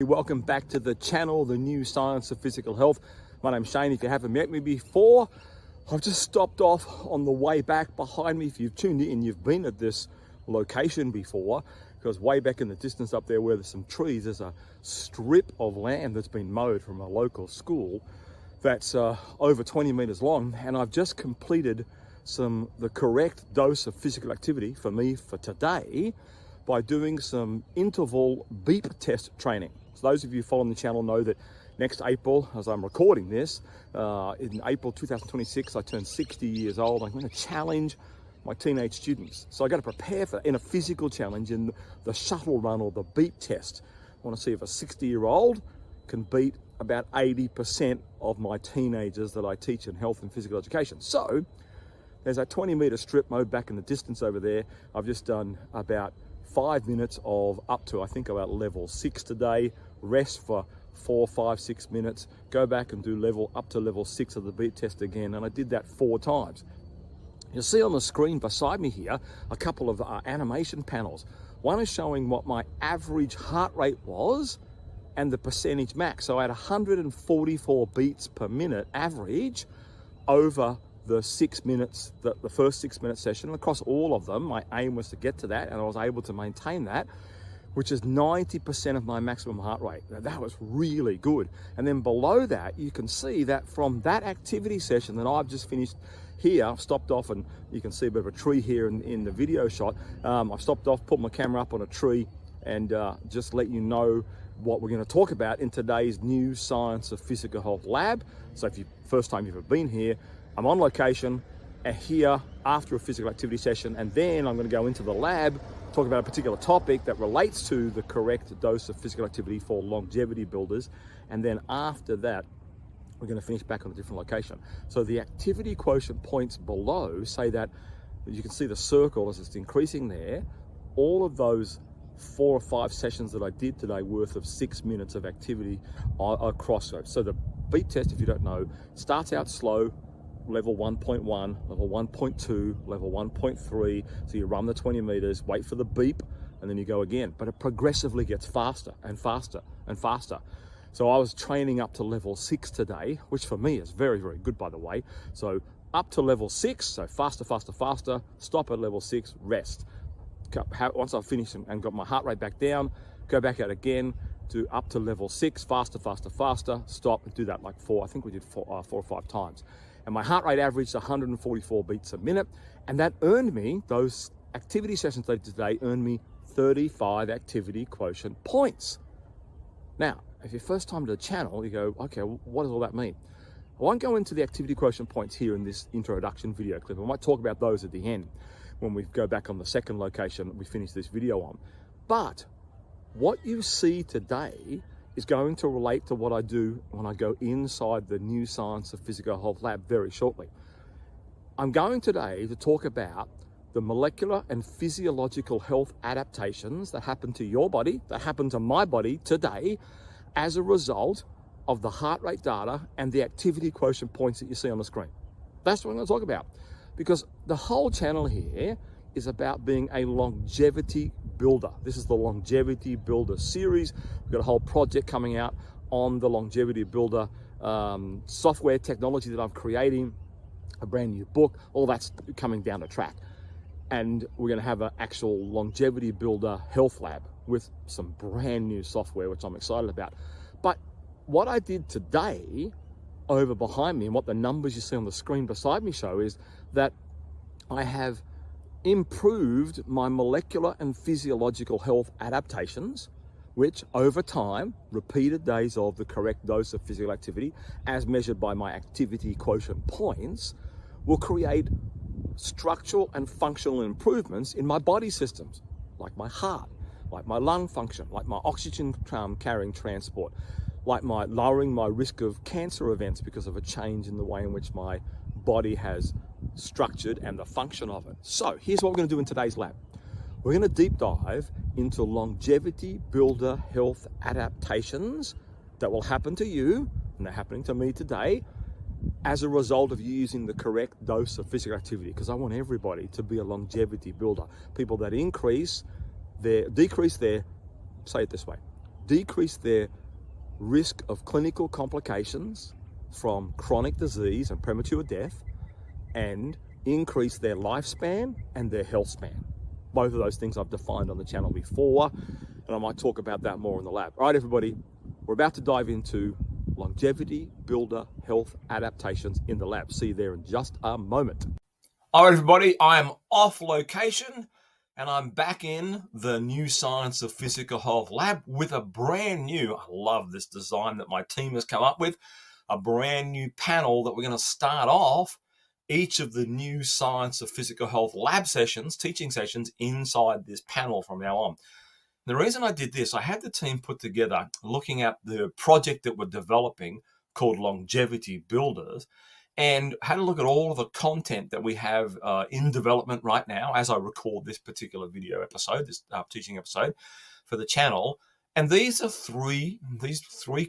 Welcome back to the channel, the new science of physical health. My name's Shane. If you haven't met me before, I've just stopped off on the way back behind me. If you've tuned in, you've been at this location before, because way back in the distance up there where there's some trees, there's a strip of land that's been mowed from a local school that's over 20 meters long. And I've just completed the correct dose of physical activity for me for today by doing some interval beep test training. So those of you following the channel know that next April, as I'm recording this, in April 2026, I turn 60 years old. I'm going to challenge my teenage students. So I got to prepare for in a physical challenge in the shuttle run or the beep test. I want to see if a 60-year-old can beat about 80% of my teenagers that I teach in health and physical education. So there's a 20-meter strip mowed back in the distance over there. I've just done about 5 minutes of up to, I think, about level 6 today. Rest for 4, 5, 6 minutes. Go back and do up to level 6 of the beep test again. And I did that 4 times. You'll see on the screen beside me here a couple of animation panels. One is showing what my average heart rate was and the percentage max. So I had 144 beats per minute average over the 6 minutes, the first 6 minute session. Across all of them, my aim was to get to that, and I was able to maintain that, which is 90% of my maximum heart rate. Now, that was really good. And then below that, you can see that from that activity session that I've just finished here, I've stopped off, and you can see a bit of a tree here in the video shot. I've stopped off, put my camera up on a tree, and just let you know what we're going to talk about in today's new Science of Physical Health lab. So if you first time you've ever been here, I'm on location here after a physical activity session, and then I'm going to go into the lab, talk about a particular topic that relates to the correct dose of physical activity for longevity builders. And then after that, we're going to finish back on a different location. So the activity quotient points below say that you can see the circle as it's increasing there. All of those 4 or 5 sessions that I did today worth of 6 minutes of activity are crossovers. So the beep test, if you don't know, starts out slow, level 1.1, level 1.2, level 1.3. So you run the 20 meters, wait for the beep, and then you go again. But it progressively gets faster and faster and faster. So I was training up to level 6 today, which for me is very, very good, by the way. So up to level 6, so faster, faster, faster, stop at level 6, rest. Once I've finished and got my heart rate back down, go back out again, do up to level 6, faster, faster, faster, stop, and do that like 4, I think we did 4 or 5 times. And my heart rate averaged 144 beats a minute. And that earned me, those activity sessions that I did today earned me 35 activity quotient points. Now, if you're first time to the channel, you go, okay, well, what does all that mean? I won't go into the activity quotient points here in this introduction video clip. I might talk about those at the end when we go back on the second location that we finish this video on. But what you see today is going to relate to what I do when I go inside the new Science of Physical Health lab very shortly. I'm going today to talk about the molecular and physiological health adaptations that happen to your body, that happen to my body today as a result of the heart rate data and the activity quotient points that you see on the screen. That's what I'm going to talk about, because the whole channel here is about being a longevity builder. This is the Longevity Builder series. We've got a whole project coming out on the Longevity Builder software technology that I'm creating, a brand new book, all that's coming down the track. And we're going to have an actual Longevity Builder health lab with some brand new software, which I'm excited about. But what I did today over behind me, and what the numbers you see on the screen beside me show, is that I have improved my molecular and physiological health adaptations, which over time, repeated days of the correct dose of physical activity, as measured by my activity quotient points, will create structural and functional improvements in my body systems, like my heart, like my lung function, like my oxygen carrying transport, like my lowering my risk of cancer events because of a change in the way in which my body has structured and the function of it. So here's what we're going to do in today's lab. We're going to deep dive into longevity builder health adaptations that will happen to you, and they're happening to me today, as a result of you using the correct dose of physical activity, because I want everybody to be a longevity builder. People that decrease their, say it this way, decrease their risk of clinical complications from chronic disease and premature death, and increase their lifespan and their health span. Both of those things I've defined on the channel before, and I might talk about that more in the lab. All right, everybody, we're about to dive into longevity builder health adaptations in the lab. See you there in just a moment. All right, everybody, I'm off location and I'm back in the New Science of Physical Health lab with a brand new, I love this design that my team has come up with, a brand new panel that we're going to start off each of the New Science of Physical Health lab sessions, teaching sessions inside this panel from now on. The reason I did this, I had the team put together looking at the project that we're developing called Longevity Builders, and had a look at all of the content that we have in development right now as I record this particular video episode, this teaching episode for the channel. And these are three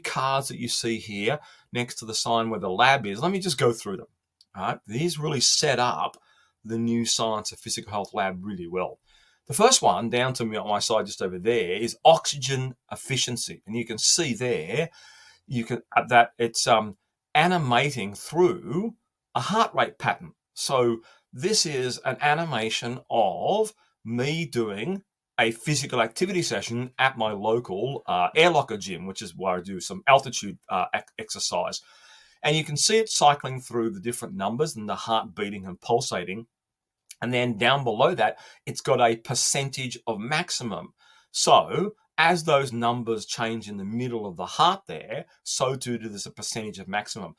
cards that you see here next to the sign where the lab is. Let me just go through them. All right, these really set up the New Science of Physical Health lab really well. The first one, down to me on my side just over there, is oxygen efficiency. And you can see there, that it's animating through a heart rate pattern. So this is an animation of me doing a physical activity session at my local air locker gym, which is where I do some altitude exercise. And you can see it cycling through the different numbers and the heart beating and pulsating. And then down below that, it's got a percentage of maximum. So as those numbers change in the middle of the heart there, so too does a percentage of maximum.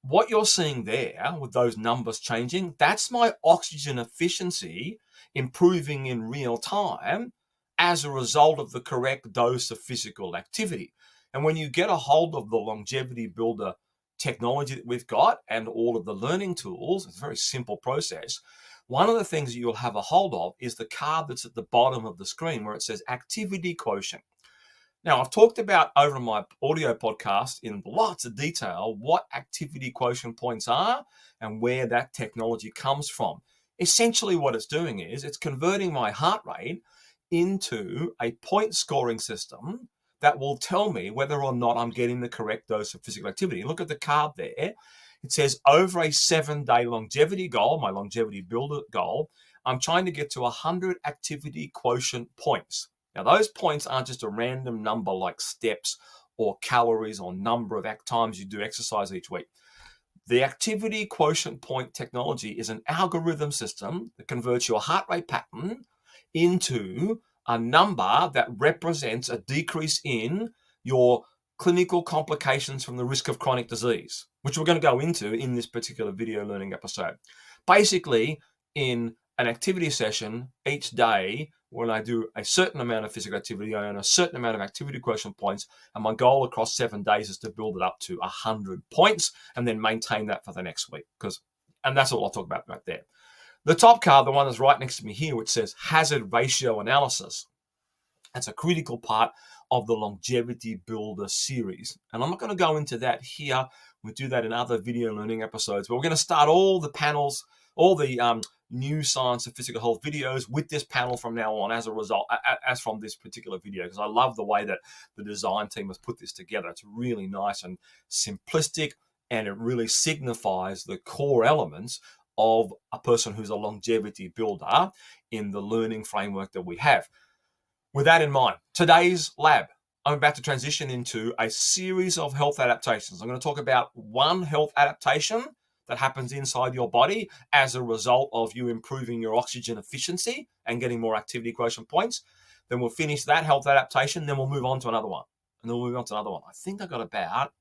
What you're seeing there with those numbers changing, that's my oxygen efficiency improving in real time as a result of the correct dose of physical activity. And when you get a hold of the Longevity Builder technology that we've got and all of the learning tools, it's a very simple process. One of the things that you'll have a hold of is the card that's at the bottom of the screen where it says activity quotient. Now, I've talked about over my audio podcast in lots of detail what activity quotient points are and where that technology comes from. Essentially what it's doing is it's converting my heart rate into a point scoring system that will tell me whether or not I'm getting the correct dose of physical activity. Look at the card there. It says over a 7-day longevity goal, my longevity builder goal, I'm trying to get to 100 activity quotient points. Now, those points aren't just a random number like steps or calories or number of times you do exercise each week. The activity quotient point technology is an algorithm system that converts your heart rate pattern into a number that represents a decrease in your clinical complications from the risk of chronic disease, which we're going to go into in this particular video learning episode. Basically, in an activity session each day, when I do a certain amount of physical activity, I earn a certain amount of activity quotient points, and my goal across 7 days is to build it up to 100 points and then maintain that for the next week. And that's all I'll talk about right there. The top card, the one that's right next to me here, which says hazard ratio analysis. That's a critical part of the Longevity Builder series. And I'm not going to go into that here. We'll do that in other video learning episodes. But we're going to start all the panels, all the New Science of Physical Health videos with this panel from now on as a result, as from this particular video, because I love the way that the design team has put this together. It's really nice and simplistic, and it really signifies the core elements of a person who's a longevity builder in the learning framework that we have. With that in mind, today's lab, I'm about to transition into a series of health adaptations. I'm going to talk about one health adaptation that happens inside your body as a result of you improving your oxygen efficiency and getting more activity quotient points. Then we'll finish that health adaptation, then we'll move on to another one. And then we'll move on to another one. I think I got about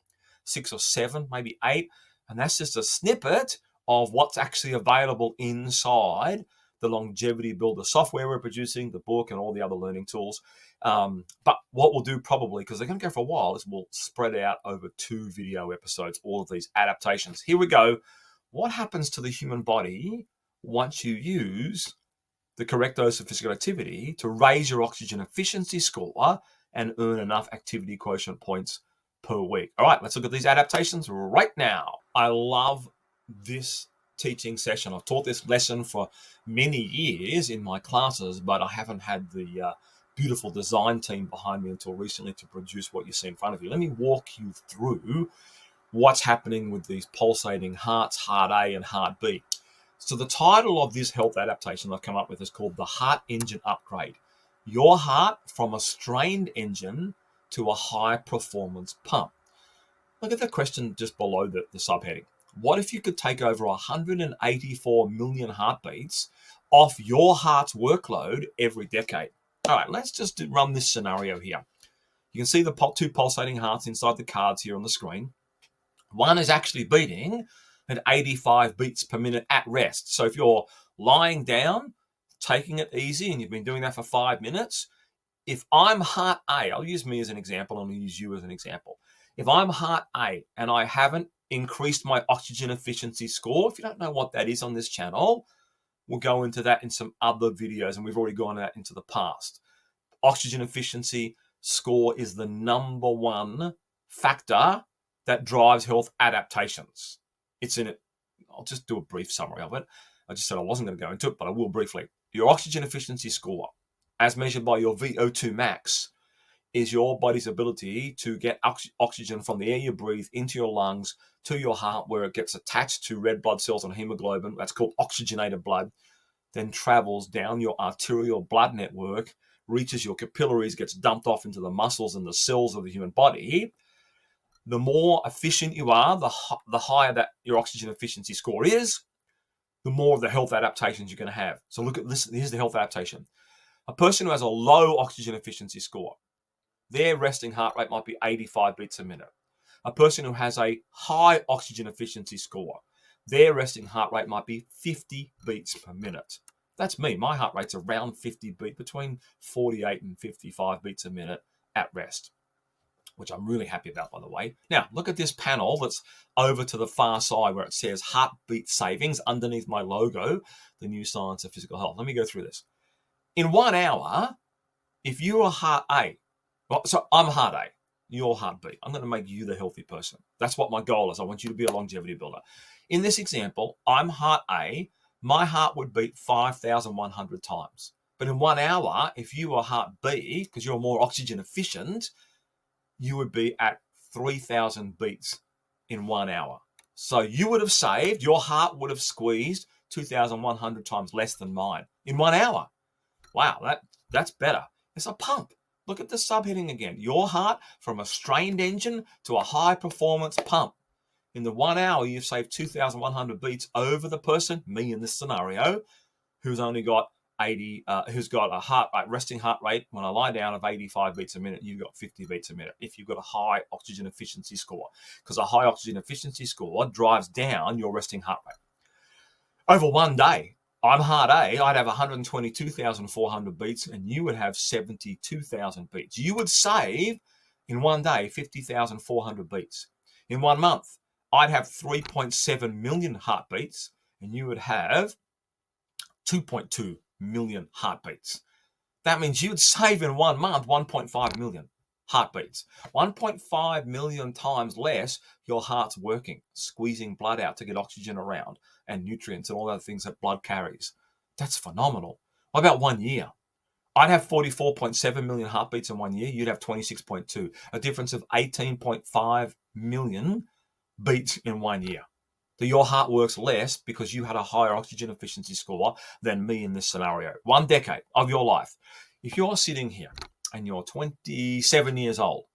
6 or 7, maybe 8. And that's just a snippet of what's actually available inside the Longevity Builder software we're producing, the book, and all the other learning tools. But what we'll do probably, because they're going to go for a while, is we'll spread out over 2 video episodes, all of these adaptations. Here we go. What happens to the human body once you use the correct dose of physical activity to raise your oxygen efficiency score and earn enough activity quotient points per week? All right, let's look at these adaptations right now. I love this teaching session. I've taught this lesson for many years in my classes, but I haven't had the beautiful design team behind me until recently to produce what you see in front of you. Let me walk you through what's happening with these pulsating hearts, heart A and heart B. So the title of this health adaptation I've come up with is called the Heart Engine Upgrade. Your heart from a strained engine to a high performance pump. Look at the question just below the subheading. What if you could take over 184 million heartbeats off your heart's workload every decade? All right, let's just run this scenario here. You can see the two pulsating hearts inside the cards here on the screen. One is actually beating at 85 beats per minute at rest. So if you're lying down, taking it easy, and you've been doing that for 5 minutes, if I'm heart A, I'll use me as an example, and I'll use you as an example. If I'm heart A and I haven't increased my oxygen efficiency score, if you don't know what that is on this channel, we'll go into that in some other videos, and we've already gone that into the past. Oxygen efficiency score is the number one factor that drives health adaptations. It's in it. I'll just do a brief summary of it. I just said I wasn't going to go into it, but I will briefly. Your oxygen efficiency score, as measured by your VO2 Max, is your body's ability to get oxygen from the air you breathe into your lungs to your heart, where it gets attached to red blood cells and hemoglobin. That's called oxygenated blood. Then travels down your arterial blood network, reaches your capillaries, gets dumped off into the muscles and the cells of the human body. The more efficient you are, the higher that your oxygen efficiency score is, the more of the health adaptations you're going to have. So look at this. Here's the health adaptation. A person who has a low oxygen efficiency score, their resting heart rate might be 85 beats a minute. A person who has a high oxygen efficiency score, their resting heart rate might be 50 beats per minute. That's me. My heart rate's around 50 beats, between 48 and 55 beats a minute at rest, which I'm really happy about, by the way. Now, look at this panel that's over to the far side where it says heartbeat savings underneath my logo, the new science of physical health. Let me go through this. In 1 hour, if you are heart A, well, so I'm heart A, you're heart B. I'm going to make you the healthy person. That's what my goal is. I want you to be a longevity builder. In this example, I'm heart A. My heart would beat 5,100 times. But in 1 hour, if you are heart B, because you're more oxygen efficient, you would be at 3,000 beats in 1 hour. So you would have saved, your heart would have squeezed 2,100 times less than mine in 1 hour. Wow, that's better. It's a pump. Look at the subheading again. Your heart from a strained engine to a high performance pump. In the 1 hour, you've saved 2,100 beats over the person, me in this scenario, who's only got who's got a resting heart rate when I lie down of 85 beats a minute. You've got 50 beats a minute if you've got a high oxygen efficiency score, because a high oxygen efficiency score drives down your resting heart rate. Over 1 day, I'm heart A, I'd have 122,400 beats, and you would have 72,000 beats. You would save in 1 day 50,400 beats. In 1 month, I'd have 3.7 million heartbeats, and you would have 2.2 million heartbeats. That means you'd save in 1 month 1.5 million heartbeats. 1.5 million times less your heart's working, squeezing blood out to get oxygen around and nutrients and all other things that blood carries. That's phenomenal. What about 1 year? I'd have 44.7 million heartbeats in 1 year. You'd have 26.2, a difference of 18.5 million beats in 1 year. So your heart works less because you had a higher oxygen efficiency score than me in this scenario. 1 decade of your life. If you're sitting here and you're 27 years old,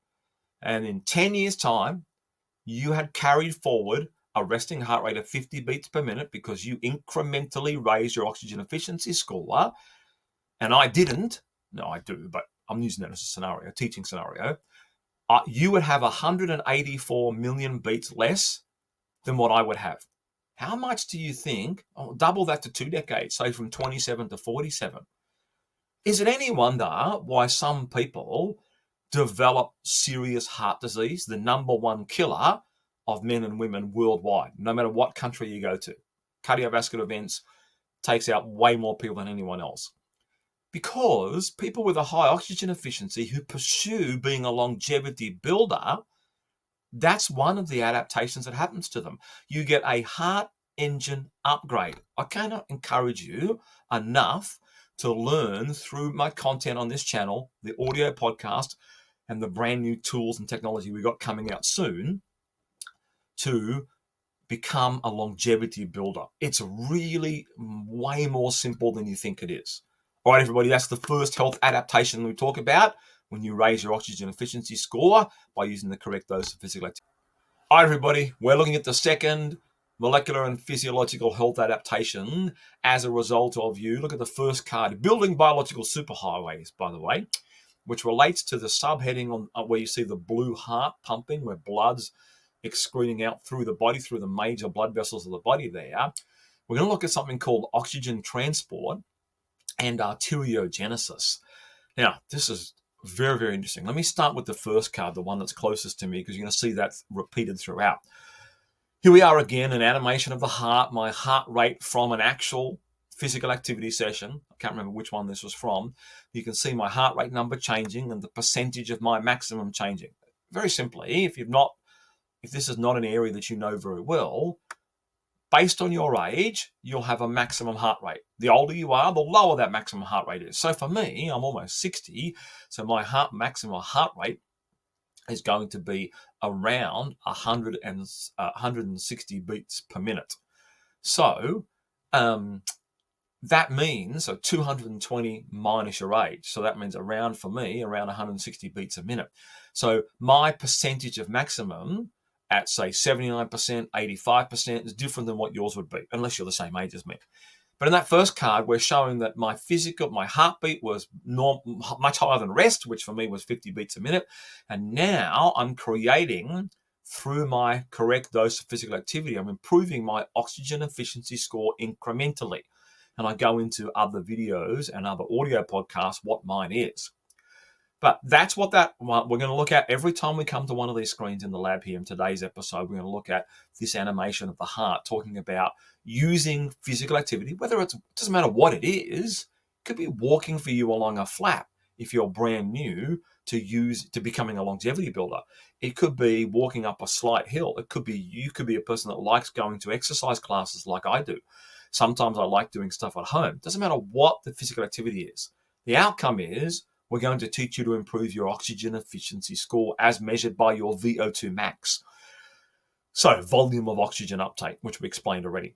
and in 10 years' time, you had carried forward a resting heart rate of 50 beats per minute because you incrementally raised your oxygen efficiency score, and I didn't, no, I do, but I'm using that as a scenario, a teaching scenario, you would have 184 million beats less than what I would have. How much do you think? Oh, double that to 2 decades, say from 27 to 47. Is it any wonder why some people develop serious heart disease, the number one killer of men and women worldwide, no matter what country you go to? Cardiovascular events takes out way more people than anyone else. Because people with a high oxygen efficiency who pursue being a longevity builder, that's one of the adaptations that happens to them. You get a heart engine upgrade. I cannot encourage you enough to learn through my content on this channel, the audio podcast, and the brand new tools and technology we got coming out soon to become a longevity builder. It's really way more simple than you think it is. All right, everybody, that's the first health adaptation we talk about when you raise your oxygen efficiency score by using the correct dose of physical activity. All right, everybody, we're looking at the second molecular and physiological health adaptation as a result of you. Look at the first card, building biological superhighways, by the way, which relates to the subheading on where you see the blue heart pumping, where blood's excreting out through the body, through the major blood vessels of the body there. We're going to look at something called oxygen transport and arteriogenesis. Now, this is very, very interesting. Let me start with the first card, the one that's closest to me, because you're going to see that repeated throughout. Here we are again, an animation of the heart, my heart rate from an actual physical activity session. I can't remember which one this was from. You can see my heart rate number changing and the percentage of my maximum changing. Very simply, if this is not an area that you know very well, based on your age, you'll have a maximum heart rate. The older you are, the lower that maximum heart rate is. So for me, I'm almost 60, so my maximum heart rate is going to be around 160 beats per minute. So that means 220 minus your age. So that means around, for me, around 160 beats a minute. So my percentage of maximum at, say, 79%, 85% is different than what yours would be, unless you're the same age as me. But in that first card, we're showing that my heartbeat was much higher than rest, which for me was 50 beats a minute. And now I'm creating, through my correct dose of physical activity, I'm improving my oxygen efficiency score incrementally. And I go into other videos and other audio podcasts what mine is. But that's what we're going to look at every time we come to one of these screens in the lab here. In today's episode, we're going to look at this animation of the heart, talking about using physical activity, whether it doesn't matter what it is. It could be walking for you along a flap if you're brand new to becoming a longevity builder. It could be walking up a slight hill. You could be a person that likes going to exercise classes like I do. Sometimes I like doing stuff at home. Doesn't matter what the physical activity is. The outcome is we're going to teach you to improve your oxygen efficiency score as measured by your VO2 max. So, volume of oxygen uptake, which we explained already.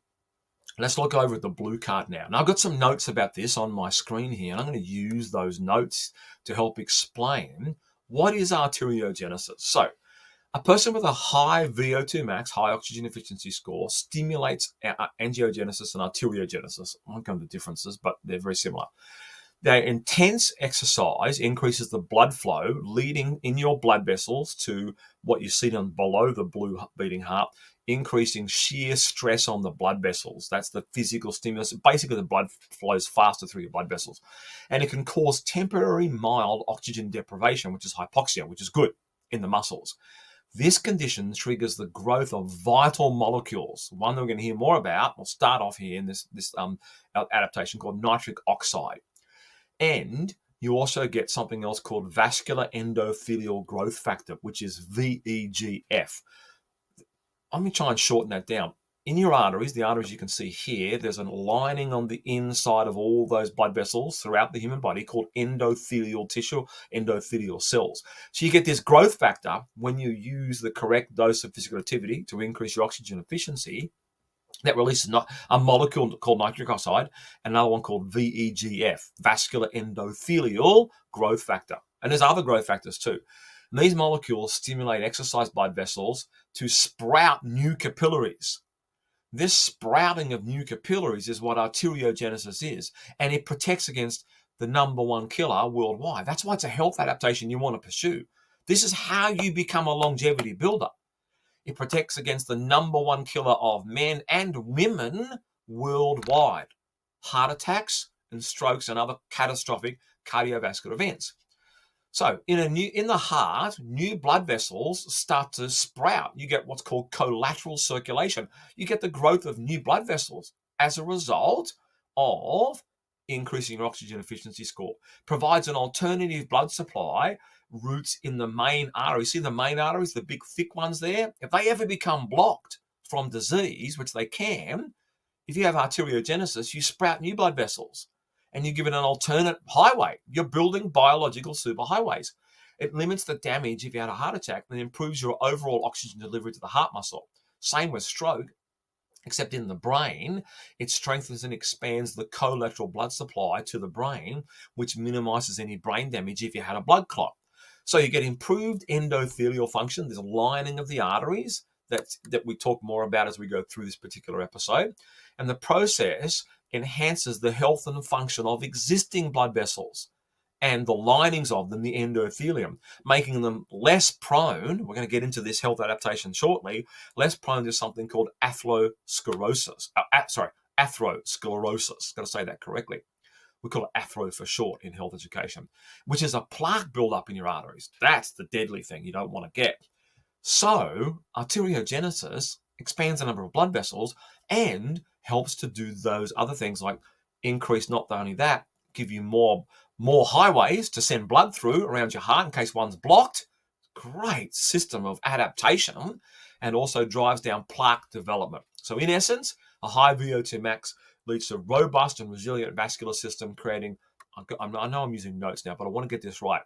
Let's look over at the blue card now. Now, I've got some notes about this on my screen here, and I'm going to use those notes to help explain what is arteriogenesis. So, a person with a high VO2 max, high oxygen efficiency score, stimulates angiogenesis and arteriogenesis. I won't go into differences, but they're very similar. Their intense exercise increases the blood flow, leading in your blood vessels to what you see down below the blue beating heart, increasing shear stress on the blood vessels. That's the physical stimulus. Basically, the blood flows faster through your blood vessels. And it can cause temporary mild oxygen deprivation, which is hypoxia, which is good in the muscles. This condition triggers the growth of vital molecules, one that we're going to hear more about. We'll start off here in this adaptation called nitric oxide. And you also get something else called vascular endothelial growth factor, which is VEGF. Let me try and shorten that down. In your arteries, the arteries you can see here, there's a lining on the inside of all those blood vessels throughout the human body called endothelial tissue, endothelial cells. So you get this growth factor when you use the correct dose of physical activity to increase your oxygen efficiency. That releases a molecule called nitric oxide, and another one called VEGF, vascular endothelial growth factor. And there's other growth factors too. And these molecules stimulate exercise blood vessels to sprout new capillaries. This sprouting of new capillaries is what arteriogenesis is, and it protects against the number one killer worldwide. That's why it's a health adaptation you want to pursue. This is how you become a longevity builder. It protects against the number one killer of men and women worldwide: heart attacks and strokes and other catastrophic cardiovascular events. So in the heart, new blood vessels start to sprout. You get what's called collateral circulation. You get the growth of new blood vessels as a result of increasing your oxygen efficiency score. Provides an alternative blood supply routes in the main arteries. See the main arteries, the big thick ones there? If they ever become blocked from disease, which they can, if you have arteriogenesis, you sprout new blood vessels. and you give it an alternate highway. You're building biological superhighways. It limits the damage if you had a heart attack and improves your overall oxygen delivery to the heart muscle. Same with stroke, except in the brain, it strengthens and expands the collateral blood supply to the brain, which minimizes any brain damage if you had a blood clot. So you get improved endothelial function, this lining of the arteries that we talk more about as we go through this particular episode. And the process enhances the health and function of existing blood vessels and the linings of them, the endothelium, making them less prone, we're going to get into this health adaptation shortly, less prone to something called atherosclerosis. Atherosclerosis, got to say that correctly. We call it athero for short in health education, which is a plaque buildup in your arteries. That's the deadly thing you don't want to get. So arteriogenesis expands the number of blood vessels and helps to do those other things like increase, not only that, give you more highways to send blood through around your heart in case one's blocked. Great system of adaptation, and also drives down plaque development. So in essence, a high VO2 max leads to a robust and resilient vascular system, creating, I know I'm using notes now, but I want to get this right,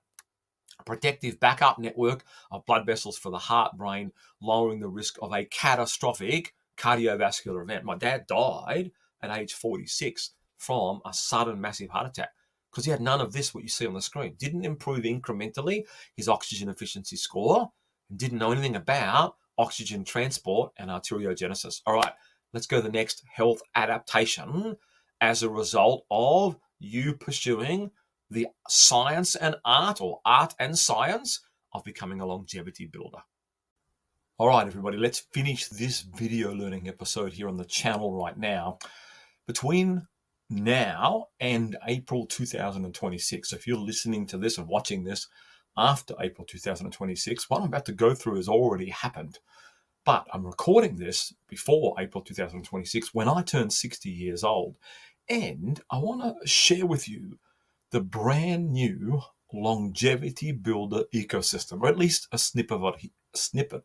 a protective backup network of blood vessels for the heart, brain, lowering the risk of a catastrophic cardiovascular event. My dad died at age 46 from a sudden massive heart attack because he had none of this, what you see on the screen. Didn't improve incrementally his oxygen efficiency score and didn't know anything about oxygen transport and arteriogenesis. All right, let's go to the next health adaptation as a result of you pursuing the science and art, or art and science, of becoming a longevity builder. All right, everybody, let's finish this video learning episode here on the channel right now. Between now and April 2026, so if you're listening to this and watching this after April 2026, what I'm about to go through has already happened. But I'm recording this before April 2026 when I turn 60 years old. And I want to share with you the brand new longevity builder ecosystem, or at least a snippet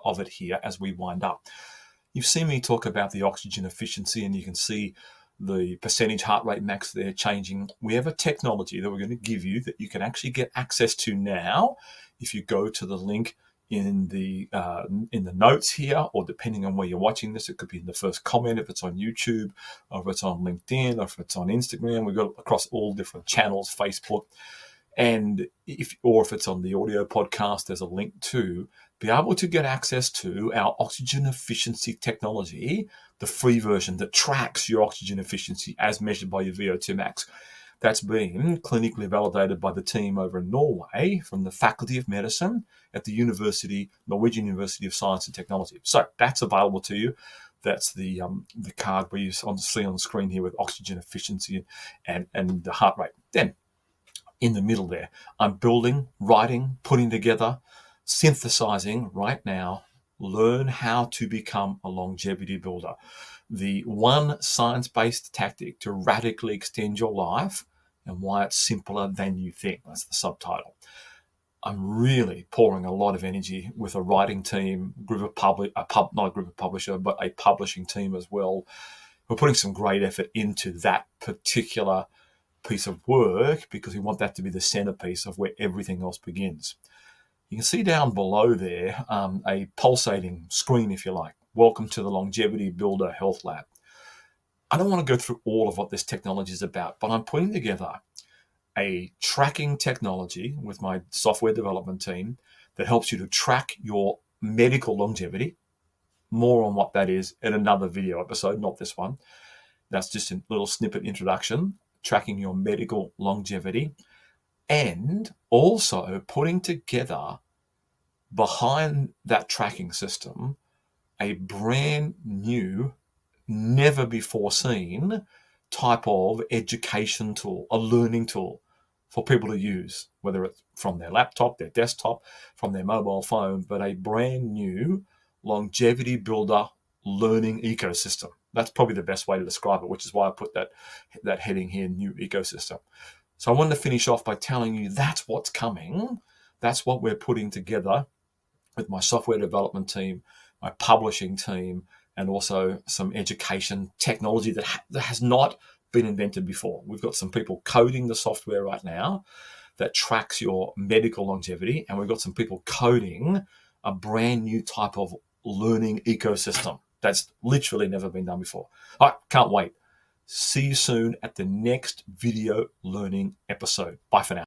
of it here as we wind up. You've seen me talk about the oxygen efficiency, and you can see the percentage heart rate max there changing. We have a technology that we're going to give you that you can actually get access to now if you go to the link in the notes here, or depending on where you're watching this, it could be in the first comment if it's on YouTube, or if it's on LinkedIn, or if it's on Instagram. We've got across all different channels, Facebook, and if it's on the audio podcast, there's a link to be able to get access to our oxygen efficiency technology, the free version that tracks your oxygen efficiency as measured by your VO2 max. That's been clinically validated by the team over in Norway from the Faculty of Medicine at the Norwegian University of Science and Technology. So that's available to you. That's the card we see on the screen here with oxygen efficiency and the heart rate. Then in the middle there, I'm building, writing, putting together, synthesizing right now, learn how to become a longevity builder. The one science-based tactic to radically extend your life and why it's simpler than you think. That's the subtitle. I'm really pouring a lot of energy with a writing team, not a group of publisher, but a publishing team as well. We're putting some great effort into that particular piece of work because we want that to be the centerpiece of where everything else begins. You can see down below there a pulsating screen, if you like. Welcome to the Longevity Builder Health Lab. I don't want to go through all of what this technology is about, but I'm putting together a tracking technology with my software development team that helps you to track your medical longevity. More on what that is in another video episode, not this one. That's just a little snippet introduction, tracking your medical longevity, and also putting together behind that tracking system a brand new, never before seen type of education tool, a learning tool for people to use, whether it's from their laptop, their desktop, from their mobile phone, but a brand new longevity builder learning ecosystem. That's probably the best way to describe it, which is why I put that heading here, new ecosystem. So I wanted to finish off by telling you that's what's coming. That's what we're putting together with my software development team, my publishing team, and also some education technology that has not been invented before. We've got some people coding the software right now that tracks your medical longevity, and we've got some people coding a brand new type of learning ecosystem that's literally never been done before. All right, can't wait. See you soon at the next video learning episode. Bye for now.